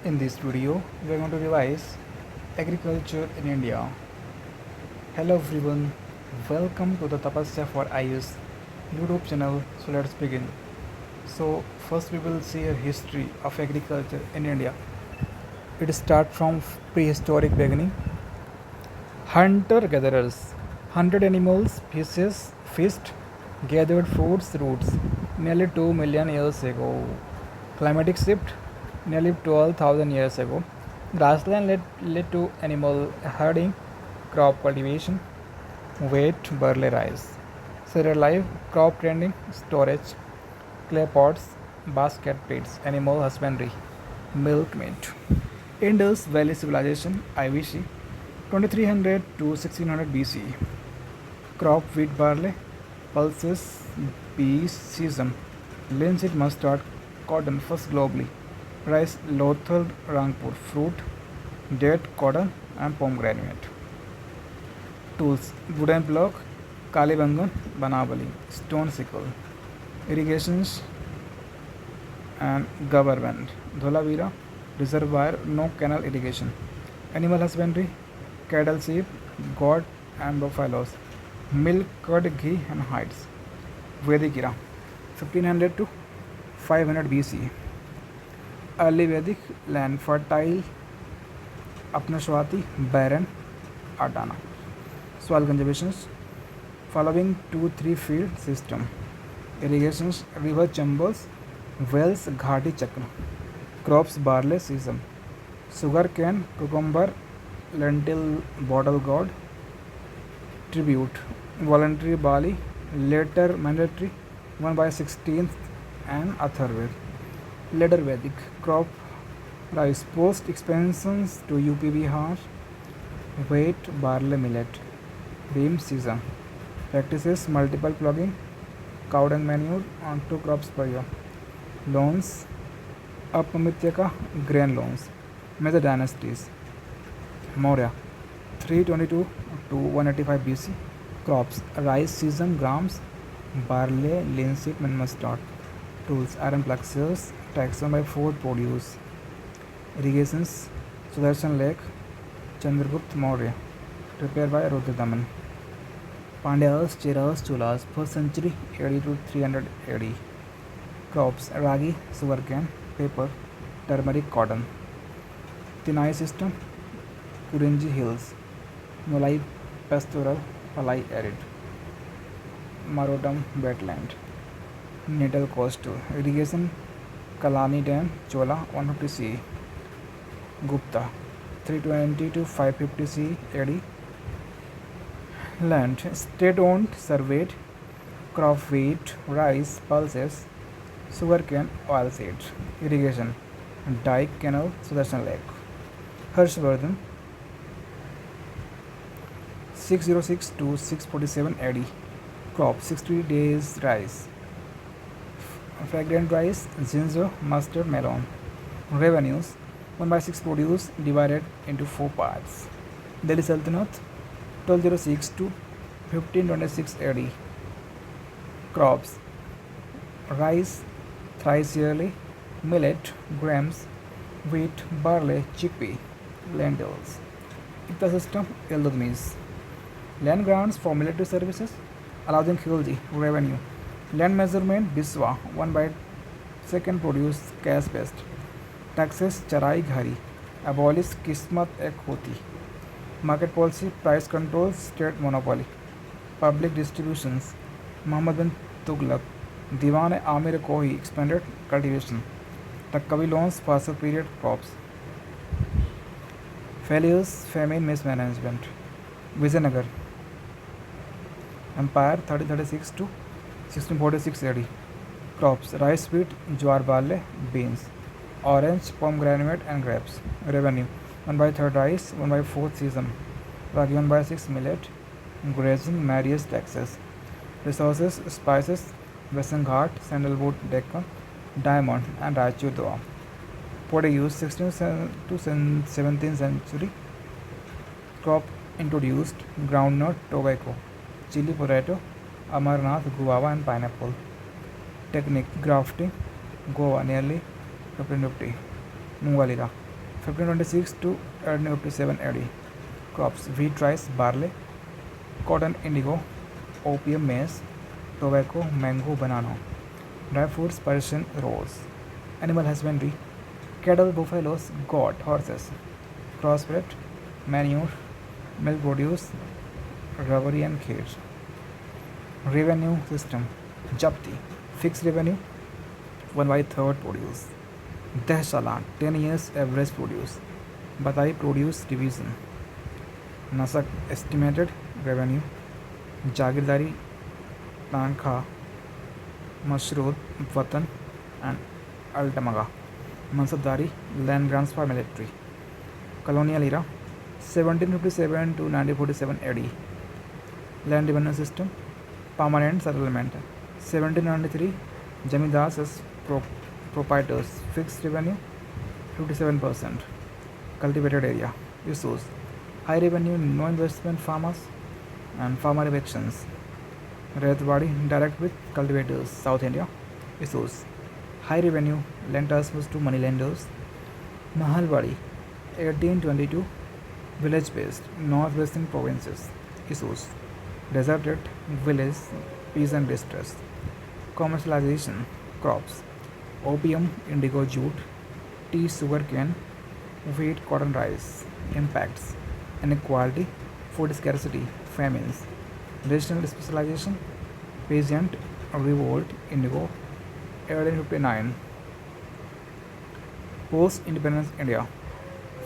In this video, we are going to revise agriculture in India. Hello everyone, welcome to the Tapasya for Ayush YouTube channel. So let's begin. So first we will see a history of agriculture in India. It starts from prehistoric beginning. Hunter-gatherers hunted animals, fished, gathered fruits, roots nearly 2 million years ago. Climatic shift nearly 12,000 years ago. Grassland led to animal herding, crop cultivation, wheat, barley, rice. Cereal life, crop trending, storage, clay pots, basket pits, animal husbandry, milk meat. Indus Valley Civilization (IVC), 2300 to 1600 BCE. Crop wheat, barley, pulses, peas, sesame, linseed, mustard, cotton first globally. Rice, Lothal, Rangpur. Fruit, date, cotton, and pomegranate. Tools: wooden block, Kalibangan, Banabali, stone sickle. Irrigations and government: Dholavira, reservoir, no canal irrigation. Animal husbandry: cattle, sheep, goat, and buffaloes. Milk, curd, ghee, and hides. Vedic era, 1500 to 500 BC. Early Vedic land fertile, Apnashwati, barren, Adana. Soil conservations following 2-3 field system. Irrigations: river chambers, wells, Ghati Chakra. Crops: barley, sesame, sugar cane, cucumber, lentil, bottle gourd. Tribute: voluntary Bali, later mandatory 1 by 16th and Atharved. Later Vedic crop: rice, post expansions to UP Bihar, wheat, barley, millet, beam, sesame. Practices: multiple plugging, cow dung manure on 2 crops per year. Loans: Apamityaka, grain loans. Major dynasties: Maurya, 322 to 185 BC. Crops: rice, sesame, grams, barley, linseed, and mustard. Tools: iron plexus, taxon by 4th produce. Irrigations: Sudarshan Lake, Chandragupta Maurya. Prepared by Rudradaman. Pandyas, Cheras, Cholas, 1st century AD to 300 AD. Crops: ragi, sugarcane, pepper, turmeric, cotton. Tinai system: Kurinji Hills, Molai pastoral, Palai arid, Marotam wetland. Natal coastal. Irrigation: Kalani Dam, Chola, 150 CE. Gupta, 320 to 550 CE AD. Land: state owned, surveyed. Crop: wheat, rice, pulses, sugarcane, oilseeds. Irrigation: dike, canal, Sudarshan Lake. Harshvardhan, 606 to 647 AD. Crop: 60 days rice, fragrant rice, ginger, mustard, melon. Revenues: 1 by 6 produce divided into 4 parts. Delhi Sultanate, 1206 to 1526 AD. Crops: rice, thrice yearly, millet, grams, wheat, barley, chickpea, lentils. Ikta system: Iltutmish. Land grants for military services, Alauddin Khilji. Revenue: land measurement, Biswa, 1 by 2nd produce, cash based. Taxes: Charai Ghari. Abolish Kismat Ek Hoti. Market policy: price control, state monopoly. Public distributions: Muhammad bin Tughlaq. Diwan Amir Kohi expanded cultivation. Takkavi loans, faster period crops. Failures: famine, mismanagement. Vijayanagar Empire, 1336 to 1646 AD. Crops: rice, wheat, jowar, barley, beans. Orange, pomegranate, and grapes. Revenue: 1 by 3rd rice, 1 by 4th sesame, ragi 1 by 6 millet. Grazing, marriage, taxes. Resources: spices, Western Ghat, sandalwood, Deccan, diamond, and Raichur Doa. Pottery use: 16th to 17th century. Crop introduced: groundnut, tobacco, chili potato, Amarnath, guava, and pineapple. Technique: grafting, Goa nearly 1550. Mungalira. 1526 to 1857 AD. Crops: wheat, rice, barley, cotton, indigo, opium, maize, tobacco, mango, banana. Dry fruits: Persian rose. Animal husbandry: cattle, buffaloes, goat, horses. Crossbred: manure, milk produce, rubbery and kheer. Revenue system: Japti, fixed revenue, 1 by 3rd produce. Dehshala, 10 years average produce. Batai, produce division. Nasak, estimated revenue. Jagirdari, Tankha, Mashrud, Watan, and Altamaga. Mansabdari, land grants for military. Colonial era, 1757 to 1947 AD. Land revenue system, permanent settlement. 1793, Jamidars as proprietors, fixed revenue 57%. Cultivated area, issues: high revenue, no investment farmers, and farmer evictions. Rayatwadi, direct with cultivators, South India, issues: high revenue, land transfers to money lenders. Mahalwadi, 1822, village based, northwestern provinces, issues: deserted village, peasant distress. Commercialization, crops: opium, indigo, jute, tea, sugarcane, wheat, cotton, rice. Impacts: inequality, food scarcity, famines. Regional specialization: peasant revolt, indigo, 1859. Post-independence India.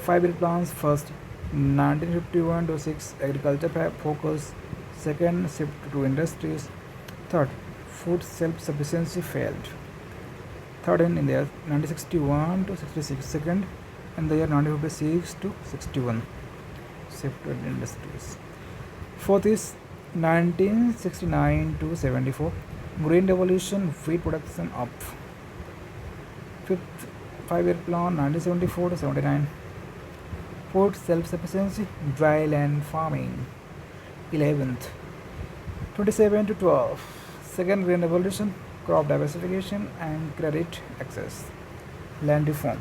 5-year plans: first, 1951 to 6, agriculture focus. Second, shift to industries. Third, food self-sufficiency failed. Third in India, 1961 to 66. Second in the year 1956 to 61, shift to industries. Fourth is 1969 to 74, green revolution, wheat production up. Fifth 5-year plan, 1974 to 79, food self-sufficiency, dry land farming. 11th 27 to 12, second green revolution, crop diversification and credit access. Land reform,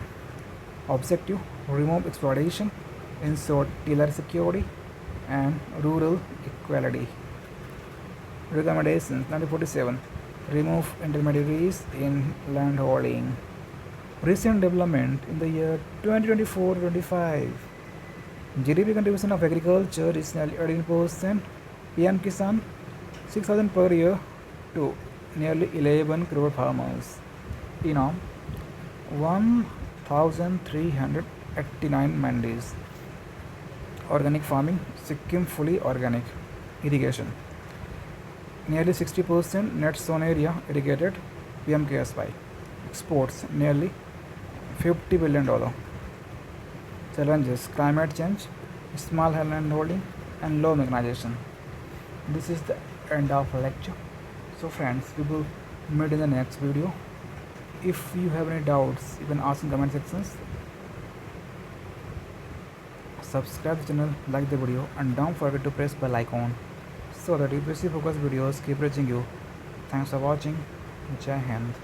objective: remove exploitation, ensure tiller security and rural equality. Recommendations: 1947, remove intermediaries in land holding. Recent development in the year 2024-25, GDP contribution of agriculture is nearly 18%. PM Kisan, 6,000 per year to nearly 11 crore farmers. Inam, 1,389 mandis. Organic farming, Sikkim fully organic. Irrigation, nearly 60% net sown area irrigated, PMKSY. Exports, nearly $50 billion. Challenges: climate change, small land holding, and low mechanization. This is the end of lecture. So friends, we will meet in the next video. If you have any doubts, you can ask in comment sections. Subscribe the channel, like the video, and don't forget to press bell icon so that UPSC focus videos keep reaching you. Thanks for watching. Jai Hind.